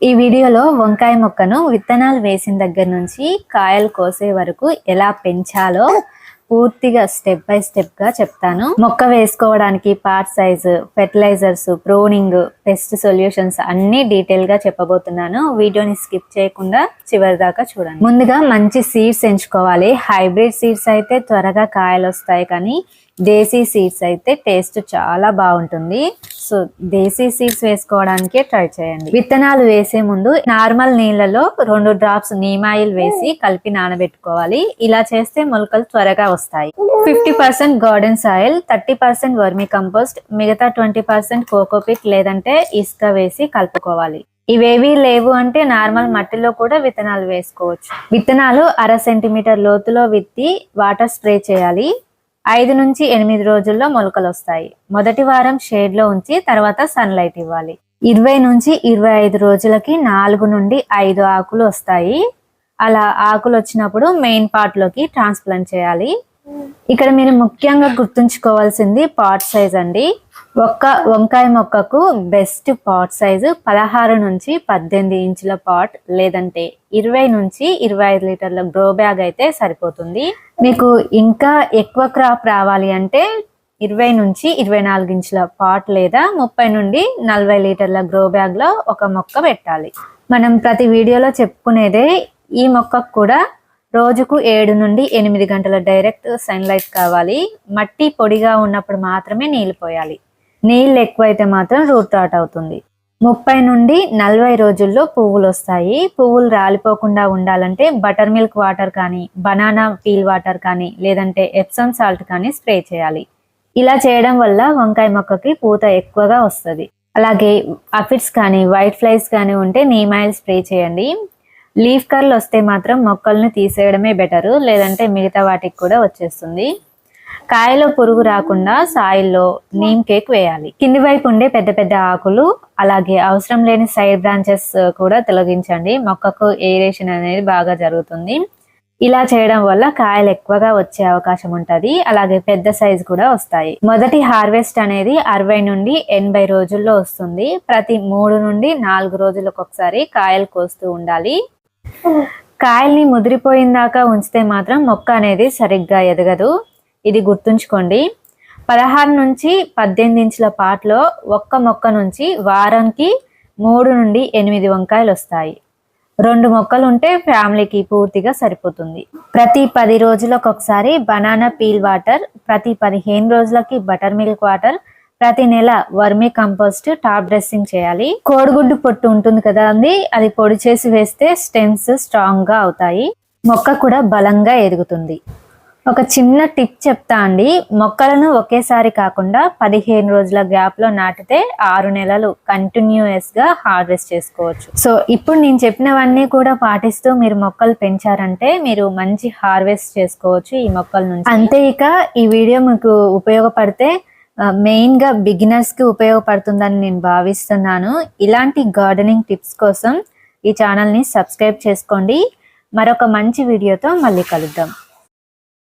ఈ వీడియోలో వంకాయ మొక్కను విత్తనాలు వేసిన దగ్గర నుంచి కాయలు కోసే వరకు ఎలా పెంచాలో పూర్తిగా స్టెప్ బై స్టెప్ గా చెప్తాను. మొక్క వేసుకోవడానికి part size, fertilizers, pruning, pest solutions అన్ని డీటెయిల్ గా చెప్పబోతున్నాను. వీడియోని స్కిప్ చేయకుండా చివరి దాకా చూడండి. ముందుగా మంచి సీడ్స్ ఎంచుకోవాలి. హైబ్రిడ్ సీడ్స్ అయితే త్వరగా కాయలు వస్తాయి, కానీ దేశీ సీడ్స్ అయితే టేస్ట్ చాలా బాగుంటుంది. సో దేశీ సీడ్స్ వేసుకోవడానికే ట్రై చేయండి. విత్తనాలు వేసే ముందు నార్మల్ నీళ్ళలో 2 డ్రాప్స్ నీమ్ ఆయిల్ వేసి కలిపి నానబెట్టుకోవాలి. ఇలా చేస్తే మొలకలు త్వరగా వస్తాయి. 50% గార్డెన్ సాయిల్, 30% వర్మీ కంపోస్ట్, మిగతా 20% కోకోపిట్ లేదంటే ఇసుక వేసి కలుపుకోవాలి. ఇవేవి లేవు అంటే నార్మల్ మట్టిలో కూడా విత్తనాలు వేసుకోవచ్చు. విత్తనాలు 1/2 సెంటీమీటర్ లోతులో విత్తి వాటర్ స్ప్రే చేయాలి. 5 నుంచి 8 రోజుల్లో మొలకలు వస్తాయి. మొదటి వారం షేడ్ లో ఉంచి తర్వాత సన్లైట్ ఇవ్వాలి. 20 నుంచి 25 రోజులకి 4 నుండి 5 ఆకులు వస్తాయి. అలా ఆకులు వచ్చినప్పుడు మెయిన్ పార్ట్ లోకి ట్రాన్స్ప్లాంట్ చేయాలి. ఇక్కడ మీరు ముఖ్యంగా గుర్తుంచుకోవాల్సింది పాట్ సైజ్ అండి. ఒక్క వంకాయ మొక్కకు బెస్ట్ పాట్ సైజు 16 నుంచి 18 ఇంచుల పాట్, లేదంటే 20 నుంచి 25 లీటర్ల గ్రో బ్యాగ్ అయితే సరిపోతుంది. మీకు ఇంకా ఎక్కువ క్రాప్ రావాలి అంటే 20 నుంచి 24 ఇంచుల పాట్ లేదా 30 నుండి 40 లీటర్ల గ్రో బ్యాగ్ లో ఒక మొక్క పెట్టాలి. మనం ప్రతి వీడియోలో చెప్పుకునేదే ఈ మొక్కకు కూడా రోజుకు 7 నుండి 8 గంటల డైరెక్ట్ సన్లైట్ కావాలి. మట్టి పొడిగా ఉన్నప్పుడు మాత్రమే నీళ్లు పోయాలి. నీళ్ళు ఎక్కువైతే మాత్రం రూట్ రాట్ అవుతుంది. 30 నుండి 40 రోజుల్లో పువ్వులు వస్తాయి. పువ్వులు రాలిపోకుండా ఉండాలంటే బటర్ మిల్క్ వాటర్ కానీ, బనానా పీల్ వాటర్ కానీ, లేదంటే ఎప్సమ్ సాల్ట్ కానీ స్ప్రే చేయాలి. ఇలా చేయడం వల్ల వంకాయ మొక్కకి పూత ఎక్కువగా వస్తుంది. అలాగే అఫిడ్స్ కానీ, వైట్ ఫ్లైస్ కానీ ఉంటే నీమ్ ఆయిల్ స్ప్రే చేయండి. లీఫ్ కర్ల్ వస్తే మాత్రం మొక్కలను తీసేయడమే బెటరు, లేదంటే మిగతా వాటికి కూడా వచ్చేస్తుంది. కాయలో పురుగు రాకుండా సాయిల్లో నీమ్ కేక్ వేయాలి. కింది వైపు ఉండే పెద్ద పెద్ద ఆకులు, అలాగే అవసరం లేని సైడ్ బ్రాంచెస్ కూడా తొలగించండి. మొక్కకు ఏరేషన్ అనేది బాగా జరుగుతుంది. ఇలా చేయడం వల్ల కాయలు ఎక్కువగా వచ్చే అవకాశం ఉంటుంది. అలాగే పెద్ద సైజు కూడా వస్తాయి. మొదటి హార్వెస్ట్ అనేది 60 నుండి 80 రోజుల్లో వస్తుంది. ప్రతి 3 నుండి 4 రోజులకు ఒకసారి కాయలు కోస్తూ ఉండాలి. కాయల్ని ముదిరిపోయిందాకా ఉంచితే మాత్రం మొక్క అనేది సరిగ్గా ఎదగదు. ఇది గుర్తుంచుకోండి. 16 నుంచి 18 ఇంచుల పాట్లో ఒక్క మొక్క నుంచి వారానికి 3 నుండి 8 వంకాయలు వస్తాయి. 2 మొక్కలు ఉంటే ఫ్యామిలీకి పూర్తిగా సరిపోతుంది. ప్రతి 10 రోజులకు ఒకసారి బనానా పీల్ వాటర్, ప్రతి 15 రోజులకి బటర్ మిల్క్ వాటర్, ప్రతి నెల వర్మీ కంపోస్ట్ టాప్ డ్రెస్సింగ్ చేయాలి. కోడిగుడ్డు పొట్టు ఉంటుంది కదా అండి, అది పొడి చేసి వేస్తే స్టెమ్స్ స్ట్రాంగ్ గా అవుతాయి. మొక్క కూడా బలంగా ఎదుగుతుంది. ఒక చిన్న టిప్ చెప్తా అండి. మొక్కలను ఒకేసారి కాకుండా 15 రోజుల గ్యాప్ లో నాటితే 6 నెలలు కంటిన్యూస్ గా హార్వెస్ట్ చేసుకోవచ్చు. సో ఇప్పుడు నేను చెప్పినవన్నీ కూడా పాటిస్తూ మీరు మొక్కలు పెంచారంటే మీరు మంచి హార్వెస్ట్ చేసుకోవచ్చు ఈ మొక్కల నుంచి. అంతే, ఇక ఈ వీడియో మీకు ఉపయోగపడితే మెయిన్ గా బిగినర్స్ కి ఉపయోగపడుతుందని నేను భావిస్తున్నాను. ఇలాంటి గార్డెనింగ్ టిప్స్ కోసం ఈ ఛానల్ ని సబ్స్క్రైబ్ చేసుకోండి. మరొక మంచి వీడియోతో మళ్ళీ కలుద్దాం.